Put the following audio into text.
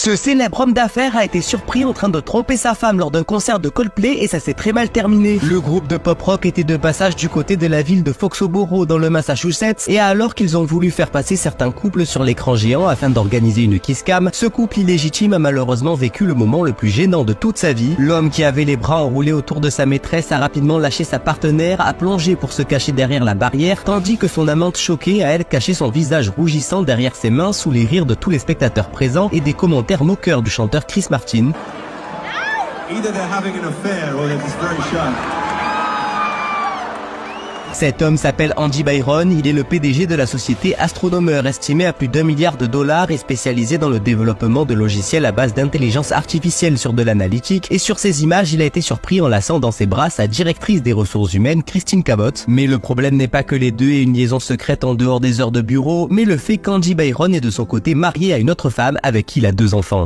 Ce célèbre homme d'affaires a été surpris en train de tromper sa femme lors d'un concert de Coldplay et ça s'est très mal terminé. Le groupe de pop rock était de passage du côté de la ville de Foxborough dans le Massachusetts et alors qu'ils ont voulu faire passer certains couples sur l'écran géant afin d'organiser une kiss cam, ce couple illégitime a malheureusement vécu le moment le plus gênant de toute sa vie. L'homme qui avait les bras enroulés autour de sa maîtresse a rapidement lâché sa partenaire, a plongé pour se cacher derrière la barrière, tandis que son amante choquée a elle caché son visage rougissant derrière ses mains sous les rires de tous les spectateurs présents et des commentaires moqueurs du chanteur Chris Martin. Cet homme s'appelle Andy Byron, il est le PDG de la société Astronomer, estimée à plus d'1 milliard de dollars et spécialisée dans le développement de logiciels à base d'intelligence artificielle sur de l'analytique, et sur ces images, il a été surpris en laissant dans ses bras sa directrice des ressources humaines, Christine Cabot. Mais le problème n'est pas que les deux aient une liaison secrète en dehors des heures de bureau, mais le fait qu'Andy Byron est de son côté marié à une autre femme avec qui il a 2 enfants.